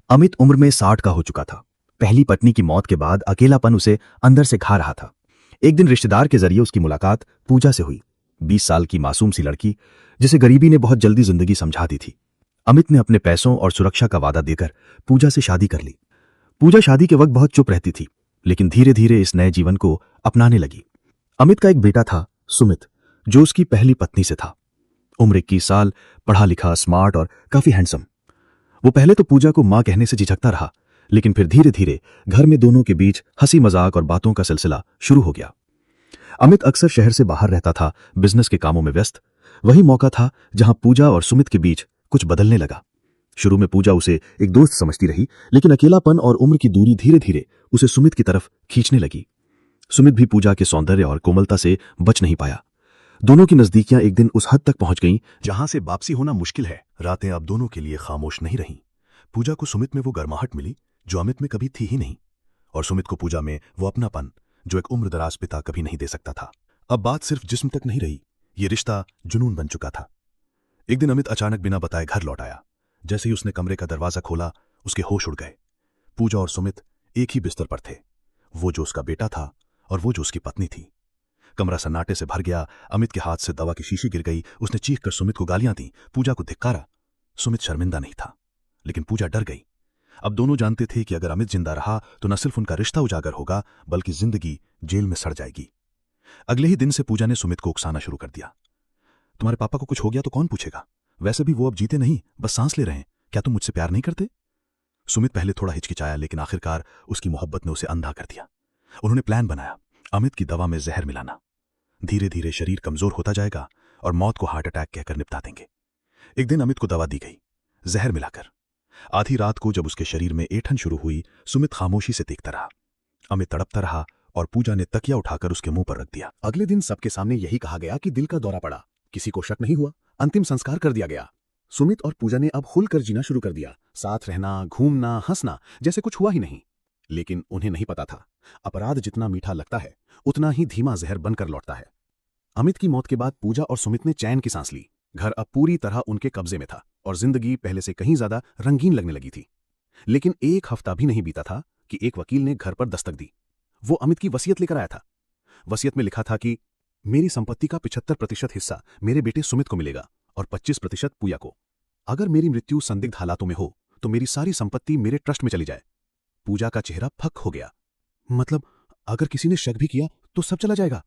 अमित उम्र में 60 का हो चुका था। पहली पत्नी की मौत के बाद अकेलापन उसे अंदर से खा रहा था। एक दिन रिश्तेदार के जरिए उसकी मुलाकात पूजा से हुई। 20 साल की मासूम सी लड़की जिसे गरीबी ने बहुत जल्दी जिंदगी समझा दी थी। अमित ने अपने पैसों और सुरक्षा का वादा देकर पूजा से शादी कर ली। पूजा शादी के वक्त बहुत चुप रहती थी, लेकिन धीरे धीरे इस नए जीवन को अपनाने लगी। अमित का एक बेटा था, सुमित, जो उसकी पहली पत्नी से था। उम्र 21 साल, पढ़ा लिखा, स्मार्ट और काफी हैंडसम। वो पहले तो पूजा को मां कहने से झिझकता रहा, लेकिन फिर धीरे धीरे घर में दोनों के बीच हंसी मजाक और बातों का सिलसिला शुरू हो गया। अमित अक्सर शहर से बाहर रहता था, बिजनेस के कामों में व्यस्त। वही मौका था जहां पूजा और सुमित के बीच कुछ बदलने लगा। शुरू में पूजा उसे एक दोस्त समझती रही, लेकिन अकेलापन और उम्र की दूरी धीरे धीरे उसे सुमित की तरफ खींचने लगी। सुमित भी पूजा के सौंदर्य और कोमलता से बच नहीं पाया। दोनों की नजदीकियां एक दिन उस हद तक पहुंच गईं जहां से वापसी होना मुश्किल है। रातें अब दोनों के लिए खामोश नहीं रहीं। पूजा को सुमित में वो गर्माहट मिली जो अमित में कभी थी ही नहीं, और सुमित को पूजा में वो अपनापन जो एक उम्रदराज पिता कभी नहीं दे सकता था। अब बात सिर्फ जिस्म तक नहीं रही, ये रिश्ता जुनून बन चुका था। एक दिन अमित अचानक बिना बताए घर लौट आया। जैसे ही उसने कमरे का दरवाजा खोला, उसके होश उड़ गए। पूजा और सुमित एक ही बिस्तर पर थे, वो जो उसका बेटा था और वो जो उसकी पत्नी थी। कमरा सन्नाटे से भर गया। अमित के हाथ से दवा की शीशी गिर गई। उसने चीख कर सुमित को गालियां दी, पूजा को धिक्कारा। सुमित शर्मिंदा नहीं था, लेकिन पूजा डर गई। अब दोनों जानते थे कि अगर अमित जिंदा रहा तो न सिर्फ उनका रिश्ता उजागर होगा, बल्कि जिंदगी जेल में सड़ जाएगी। अगले ही दिन से पूजा ने सुमित को उकसाना शुरू कर दिया। तुम्हारे पापा को कुछ हो गया तो कौन पूछेगा? वैसे भी वो अब जीते नहीं, बस सांस ले रहे हैं। क्या तुम मुझसे प्यार नहीं करते? सुमित पहले थोड़ा हिचकिचाया, लेकिन आखिरकार उसकी मोहब्बत ने उसे अंधा कर दिया। उन्होंने प्लान बनाया, अमित की दवा में जहर मिलाना। धीरे धीरे शरीर कमजोर होता जाएगा और मौत को हार्ट अटैक कहकर निपटा देंगे। एक दिन अमित को दवा दी गई, जहर मिलाकर। आधी रात को जब उसके शरीर में ऐंठन शुरू हुई, सुमित खामोशी से देखता रहा। अमित तड़पता रहा और पूजा ने तकिया उठाकर उसके मुंह पर रख दिया। अगले दिन सबके सामने यही कहा गया कि दिल का दौरा पड़ा। किसी को शक नहीं हुआ। अंतिम संस्कार कर दिया गया। सुमित और पूजा ने अब खुलकर जीना शुरू कर दिया। साथ रहना, घूमना, हंसना, जैसे कुछ हुआ ही नहीं। लेकिन उन्हें नहीं पता था, अपराध जितना मीठा लगता है, उतना ही धीमा जहर बनकर लौटता है। अमित की मौत के बाद पूजा और सुमित ने चैन की सांस ली। घर अब पूरी तरह उनके कब्जे में था और जिंदगी पहले से कहीं ज्यादा रंगीन लगने लगी थी। लेकिन एक हफ्ता भी नहीं बीता था कि एक वकील ने घर पर दस्तक दी। वो अमित की वसीयत लेकर आया था। वसीयत में लिखा था कि मेरी संपत्ति का 75% हिस्सा मेरे बेटे सुमित को मिलेगा और 25% पूजा को। अगर मेरी मृत्यु संदिग्ध हालातों में हो तो मेरी सारी संपत्ति मेरे ट्रस्ट में चली जाए। पूजा का चेहरा फक हो गया। मतलब अगर किसी ने शक भी किया तो सब चला जाएगा?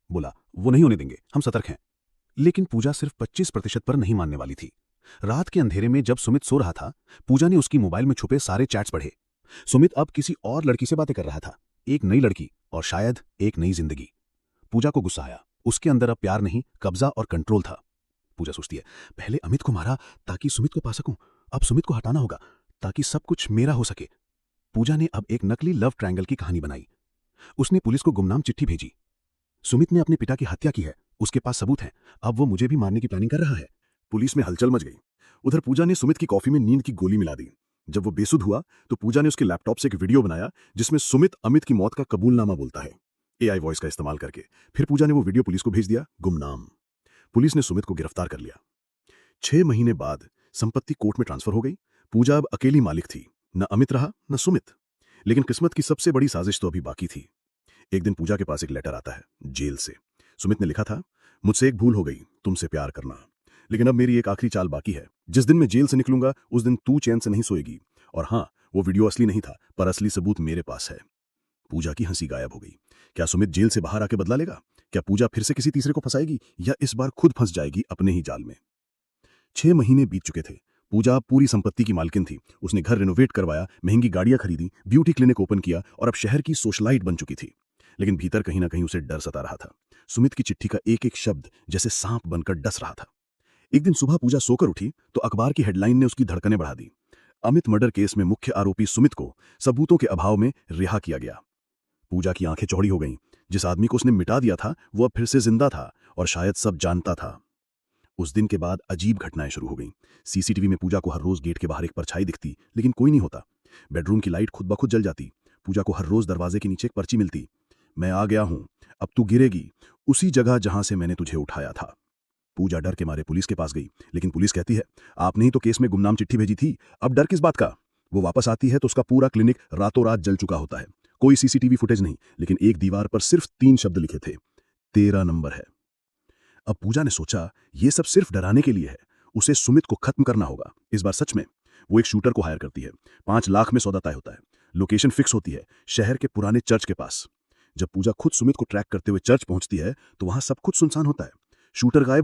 बोला, वो नहीं होने देंगे, हम सतर्क हैं। लेकिन पूजा सिर्फ 25% पर नहीं मानने वाली थी। रात के अंधेरे में जब सुमित सो रहा था, पूजा ने उसकी मोबाइल में छुपे सारे चैट्स पढ़े। सुमित अब किसी और लड़की से बातें कर रहा था, एक नई लड़की, और शायद एक नई जिंदगी। पूजा को गुस्सा आया। उसके अंदर अब प्यार नहीं, कब्जा और कंट्रोल था। पूजा सोचती है, पहले अमित को मारा ताकि सुमित को पा सकूं, अब सुमित को हटाना होगा ताकि सब कुछ मेरा हो सके। पूजा ने अब एक नकली लव ट्रायंगल की कहानी बनाई। उसने पुलिस को गुमनाम चिट्ठी भेजी। सुमित ने अपने पिता की हत्या की है, उसके पास सबूत हैं, अब वो मुझे भी मारने की प्लानिंग कर रहा है। पुलिस में हलचल मच गई। उधर पूजा ने सुमित की कॉफी में नींद की गोली मिला दी। जब वो बेसुध हुआ तो पूजा ने उसके लैपटॉप से एक वीडियो बनाया जिसमें सुमित अमित की मौत का कबूलनामा बोलता है, एआई वॉइस का इस्तेमाल करके। फिर पूजा ने वो वीडियो पुलिस को भेज दिया, गुमनाम। पुलिस ने सुमित को गिरफ्तार कर लिया। 6 महीने बाद संपत्ति कोर्ट में ट्रांसफर हो गई। पूजा अब अकेली मालिक थी, न अमित रहा न सुमित। लेकिन किस्मत की सबसे बड़ी साजिश तो अभी बाकी थी। एक दिन पूजा के पास एक लेटर आता है जेल से। सुमित ने लिखा था, मुझसे एक भूल हो गई, तुमसे प्यार करना, लेकिन अब मेरी एक आखिरी चाल बाकी है। जिस दिन मैं जेल से निकलूंगा उस दिन तू चैन से नहीं सोएगी। और हाँ, वो वीडियो असली नहीं था, पर असली सबूत मेरे पास है। पूजा की हंसी गायब हो गई। क्या सुमित जेल से बाहर आके बदला लेगा? क्या पूजा फिर से किसी तीसरे को फंसाएगी, या इस बार खुद फंस जाएगी अपने ही जाल में? 6 महीने बीत चुके थे। पूजा पूरी संपत्ति की मालकिन थी। उसने घर रिनोवेट करवाया, महंगी गाड़ियां खरीदी, ब्यूटी क्लिनिक ओपन किया और अब शहर की सोशलाइट बन चुकी थी। लेकिन भीतर कहीं ना कहीं उसे डर सता रहा था। सुमित की चिट्ठी का एक एक शब्द जैसे सांप बनकर डस रहा था। एक दिन सुबह पूजा सोकर उठी तो अखबार की हेडलाइन ने उसकी धड़कनें बढ़ा दी। अमित मर्डर केस में मुख्य आरोपी सुमित को सबूतों के अभाव में रिहा किया गया। पूजा की आंखें चौड़ी हो गईं। जिस आदमी को उसने मिटा दिया था वो अब फिर से जिंदा था और शायद सब जानता था। उस दिन के बाद अजीब घटनाएं शुरू हो गईं। सीसीटीवी में पूजा को हर रोज गेट के बाहर एक परछाई दिखती, लेकिन कोई नहीं होता। बेडरूम की लाइट खुद ब खुद जल जाती। पूजा को हर रोज दरवाजे के नीचे एक पर्ची मिलती, मैं आ गया हूं, अब तू गिरेगी उसी जगह जहां से मैंने तुझे उठाया था। पूजा डर के मारे पुलिस के पास गई, लेकिन पुलिस कहती है, आपने ही तो केस में गुमनाम चिट्ठी भेजी थी, अब डर किस बात का? वो वापस आती है तो उसका पूरा क्लिनिक रातों रात जल चुका होता है। कोई सीसीटीवी फुटेज नहीं, लेकिन एक दीवार पर सिर्फ 3 शब्द लिखे थे, 13 नंबर है। अब पूजा ने सोचा ये सब सिर्फ डराने के लिए है, उसे सुमित को खत्म करना होगा। इस बार सच में वो एक शूटर को हायर करती है। 5 लाख में सौदा तय होता है। लोकेशन फिक्स होती है, शहर के पुराने चर्च के पास। जब पूजा खुद सुमित को ट्रैक करते हुए चर्च पहुंचती है तो वहां सब कुछ सुनसान होता है। शूटर गायब